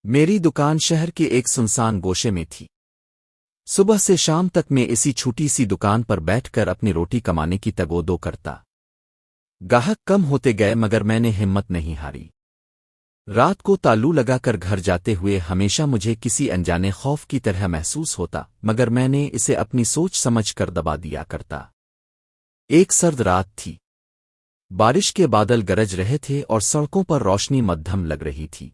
میری دکان شہر کے ایک سنسان گوشے میں تھی۔ صبح سے شام تک میں اسی چھوٹی سی دکان پر بیٹھ کر اپنی روٹی کمانے کی تگودو کرتا۔ گاہک کم ہوتے گئے مگر میں نے ہمت نہیں ہاری۔ رات کو تالو لگا کر گھر جاتے ہوئے ہمیشہ مجھے کسی انجانے خوف کی طرح محسوس ہوتا، مگر میں نے اسے اپنی سوچ سمجھ کر دبا دیا کرتا۔ ایک سرد رات تھی۔ بارش کے بادل گرج رہے تھے اور سڑکوں پر روشنی مدھم لگ رہی تھی۔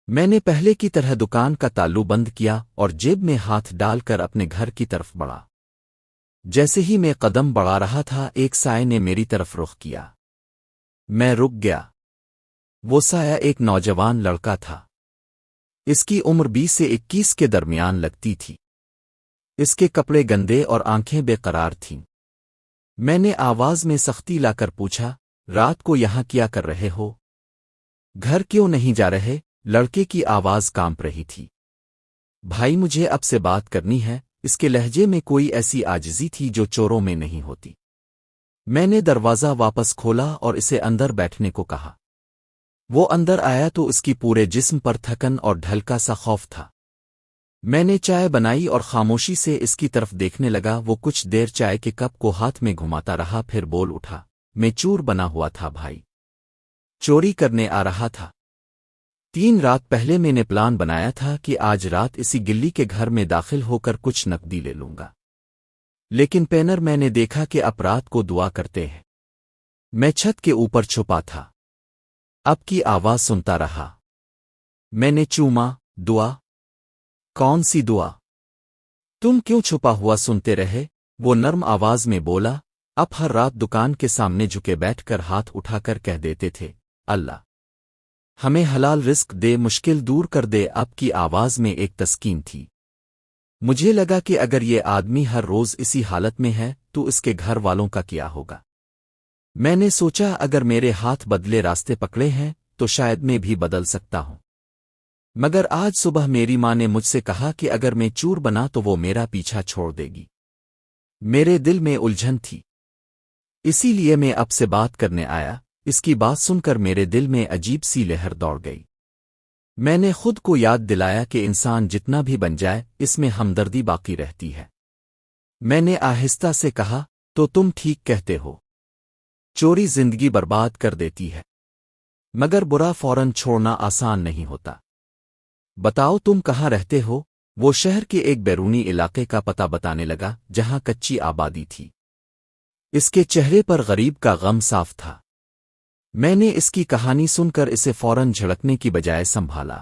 میں نے پہلے کی طرح دکان کا تالو بند کیا اور جیب میں ہاتھ ڈال کر اپنے گھر کی طرف بڑھا۔ جیسے ہی میں قدم بڑھا رہا تھا ایک سائے نے میری طرف رخ کیا۔ میں رک گیا۔ وہ سایہ ایک نوجوان لڑکا تھا۔ اس کی عمر 20 سے 21 کے درمیان لگتی تھی۔ اس کے کپڑے گندے اور آنکھیں بے قرار تھیں۔ میں نے آواز میں سختی لا کر پوچھا، رات کو یہاں کیا کر رہے ہو؟ گھر کیوں نہیں جا رہے؟ لڑکے کی آواز کانپ رہی تھی۔ بھائی مجھے اب سے بات کرنی ہے۔ اس کے لہجے میں کوئی ایسی عاجزی تھی جو چوروں میں نہیں ہوتی۔ میں نے دروازہ واپس کھولا اور اسے اندر بیٹھنے کو کہا۔ وہ اندر آیا تو اس کی پورے جسم پر تھکن اور ڈھلکا سا خوف تھا۔ میں نے چائے بنائی اور خاموشی سے اس کی طرف دیکھنے لگا۔ وہ کچھ دیر چائے کے کپ کو ہاتھ میں گھماتا رہا، پھر بول اٹھا، میں چور بنا ہوا تھا بھائی، چوری کرنے آ رہا تھا۔ 3 رات پہلے میں نے پلان بنایا تھا کہ آج رات اسی گلی کے گھر میں داخل ہو کر کچھ نقدی لے لوں گا، لیکن پینر میں نے دیکھا کہ اب رات کو دعا کرتے ہیں۔ میں چھت کے اوپر چھپا تھا۔ اب کی آواز سنتا رہا۔ میں نے چوما، دعا؟ کون سی دعا؟ تم کیوں چھپا ہوا سنتے رہے؟ وہ نرم آواز میں بولا۔ اب ہر رات دکان کے سامنے جھکے بیٹھ کر ہاتھ اٹھا کر کہہ دیتے تھے، اللہ ہمیں حلال رزق دے، مشکل دور کر دے۔ اب کی آواز میں ایک تسکین تھی۔ مجھے لگا کہ اگر یہ آدمی ہر روز اسی حالت میں ہے تو اس کے گھر والوں کا کیا ہوگا۔ میں نے سوچا اگر میرے ہاتھ بدلے راستے پکڑے ہیں تو شاید میں بھی بدل سکتا ہوں۔ مگر آج صبح میری ماں نے مجھ سے کہا کہ اگر میں چور بنا تو وہ میرا پیچھا چھوڑ دے گی۔ میرے دل میں الجھن تھی، اسی لیے میں اب سے بات کرنے آیا۔ اس کی بات سن کر میرے دل میں عجیب سی لہر دوڑ گئی۔ میں نے خود کو یاد دلایا کہ انسان جتنا بھی بن جائے اس میں ہمدردی باقی رہتی ہے۔ میں نے آہستہ سے کہا، تو تم ٹھیک کہتے ہو، چوری زندگی برباد کر دیتی ہے، مگر برا فوراً چھوڑنا آسان نہیں ہوتا۔ بتاؤ تم کہاں رہتے ہو؟ وہ شہر کے ایک بیرونی علاقے کا پتہ بتانے لگا جہاں کچی آبادی تھی۔ اس کے چہرے پر غریب کا غم صاف تھا۔ میں نے اس کی کہانی سن کر اسے فوراً جھڑکنے کی بجائے سنبھالا۔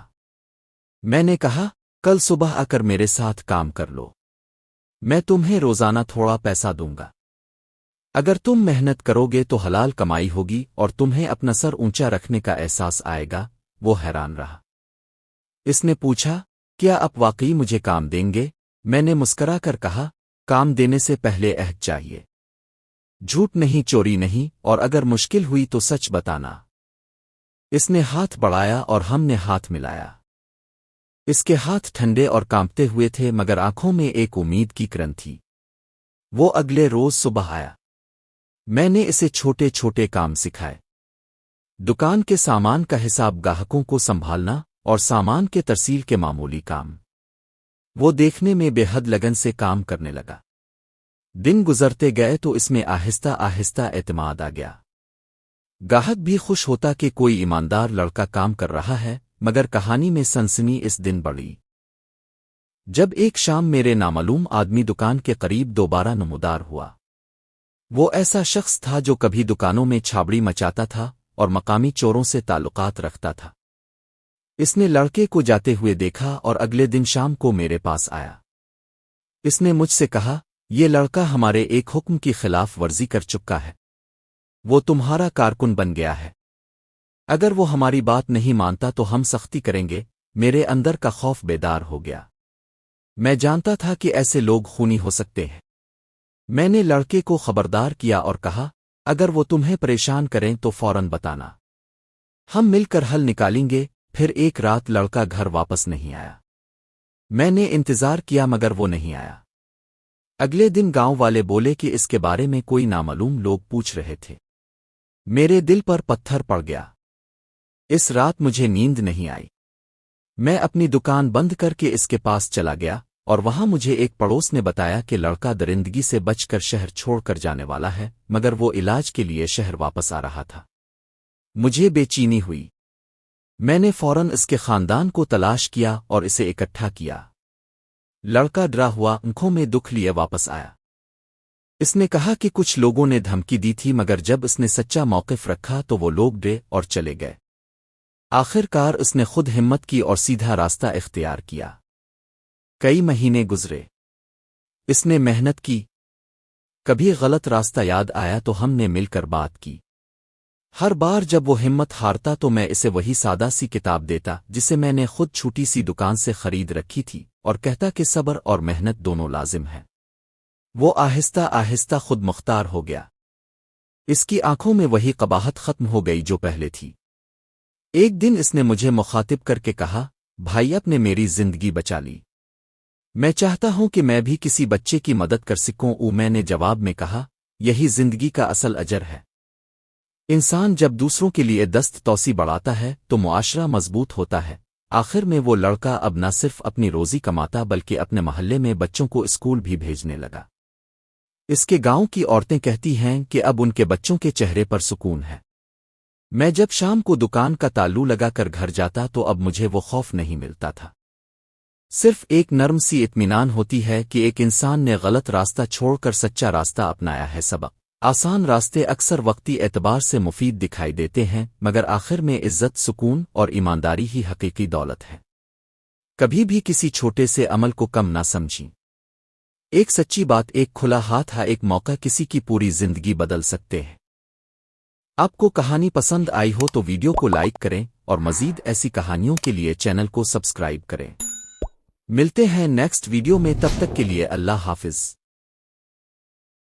میں نے کہا، کل صبح آ کر میرے ساتھ کام کر لو، میں تمہیں روزانہ تھوڑا پیسہ دوں گا۔ اگر تم محنت کرو گے تو حلال کمائی ہوگی اور تمہیں اپنا سر اونچا رکھنے کا احساس آئے گا۔ وہ حیران رہا۔ اس نے پوچھا، کیا آپ واقعی مجھے کام دیں گے؟ میں نے مسکرا کر کہا، کام دینے سے پہلے عہد چاہیے، جھوٹ نہیں، چوری نہیں، اور اگر مشکل ہوئی تو سچ بتانا۔ اس نے ہاتھ بڑھایا اور ہم نے ہاتھ ملایا۔ اس کے ہاتھ ٹھنڈے اور کانپتے ہوئے تھے مگر آنکھوں میں ایک امید کی کرن تھی۔ وہ اگلے روز صبح آیا۔ میں نے اسے چھوٹے چھوٹے کام سکھائے، دکان کے سامان کا حساب، گاہکوں کو سنبھالنا اور سامان کے ترسیل کے معمولی کام۔ وہ دیکھنے میں بے حد لگن سے کام کرنے لگا۔ دن گزرتے گئے تو اس میں آہستہ آہستہ اعتماد آ گیا۔ گاہک بھی خوش ہوتا کہ کوئی ایماندار لڑکا کام کر رہا ہے، مگر کہانی میں سنسنی اس دن بڑھی جب ایک شام میرے نامعلوم آدمی دکان کے قریب دوبارہ نمودار ہوا۔ وہ ایسا شخص تھا جو کبھی دکانوں میں چھابڑی مچاتا تھا اور مقامی چوروں سے تعلقات رکھتا تھا۔ اس نے لڑکے کو جاتے ہوئے دیکھا اور اگلے دن شام کو میرے پاس آیا۔ اس نے مجھ سے کہا، یہ لڑکا ہمارے ایک حکم کی خلاف ورزی کر چکا ہے، وہ تمہارا کارکن بن گیا ہے، اگر وہ ہماری بات نہیں مانتا تو ہم سختی کریں گے۔ میرے اندر کا خوف بیدار ہو گیا۔ میں جانتا تھا کہ ایسے لوگ خونی ہو سکتے ہیں۔ میں نے لڑکے کو خبردار کیا اور کہا، اگر وہ تمہیں پریشان کریں تو فوراً بتانا، ہم مل کر حل نکالیں گے۔ پھر ایک رات لڑکا گھر واپس نہیں آیا۔ میں نے انتظار کیا مگر وہ نہیں آیا۔ اگلے دن گاؤں والے بولے کہ اس کے بارے میں کوئی نامعلوم لوگ پوچھ رہے تھے۔ میرے دل پر پتھر پڑ گیا۔ اس رات مجھے نیند نہیں آئی۔ میں اپنی دکان بند کر کے اس کے پاس چلا گیا اور وہاں مجھے ایک پڑوس نے بتایا کہ لڑکا درندگی سے بچ کر شہر چھوڑ کر جانے والا ہے، مگر وہ علاج کے لیے شہر واپس آ رہا تھا۔ مجھے بے چینی ہوئی۔ میں نے فوراً اس کے خاندان کو تلاش کیا اور اسے اکٹھا کیا۔ لڑکا ڈرا ہوا آنکھوں میں دکھ لیے واپس آیا۔ اس نے کہا کہ کچھ لوگوں نے دھمکی دی تھی، مگر جب اس نے سچا موقف رکھا تو وہ لوگ ڈرے اور چلے گئے۔ آخر کار اس نے خود ہمت کی اور سیدھا راستہ اختیار کیا۔ کئی مہینے گزرے، اس نے محنت کی۔ کبھی غلط راستہ یاد آیا تو ہم نے مل کر بات کی۔ ہر بار جب وہ ہمت ہارتا تو میں اسے وہی سادہ سی کتاب دیتا جسے میں نے خود چھوٹی سی دکان سے خرید رکھی تھی، اور کہتا کہ صبر اور محنت دونوں لازم ہیں۔ وہ آہستہ آہستہ خود مختار ہو گیا۔ اس کی آنکھوں میں وہی قباحت ختم ہو گئی جو پہلے تھی۔ ایک دن اس نے مجھے مخاطب کر کے کہا، بھائی اب نے میری زندگی بچا لی۔ میں چاہتا ہوں کہ میں بھی کسی بچے کی مدد کر سکوں۔ میں نے جواب میں کہا، یہی زندگی کا اصل اجر ہے۔ انسان جب دوسروں کے لیے دست توسیع بڑھاتا ہے تو معاشرہ مضبوط ہوتا ہے۔ آخر میں وہ لڑکا اب نہ صرف اپنی روزی کماتا بلکہ اپنے محلے میں بچوں کو اسکول بھی بھیجنے لگا۔ اس کے گاؤں کی عورتیں کہتی ہیں کہ اب ان کے بچوں کے چہرے پر سکون ہے۔ میں جب شام کو دکان کا تالو لگا کر گھر جاتا تو اب مجھے وہ خوف نہیں ملتا تھا۔ صرف ایک نرم سی اطمینان ہوتی ہے کہ ایک انسان نے غلط راستہ چھوڑ کر سچا راستہ اپنایا ہے۔ سبق: آسان راستے اکثر وقتی اعتبار سے مفید دکھائی دیتے ہیں، مگر آخر میں عزت، سکون اور ایمانداری ہی حقیقی دولت ہے۔ کبھی بھی کسی چھوٹے سے عمل کو کم نہ سمجھیں۔ ایک سچی بات، ایک کھلا ہاتھ، ایک موقع کسی کی پوری زندگی بدل سکتے ہیں۔ آپ کو کہانی پسند آئی ہو تو ویڈیو کو لائک کریں اور مزید ایسی کہانیوں کے لیے چینل کو سبسکرائب کریں۔ ملتے ہیں نیکسٹ ویڈیو میں، تب تک کے لیے اللہ حافظ۔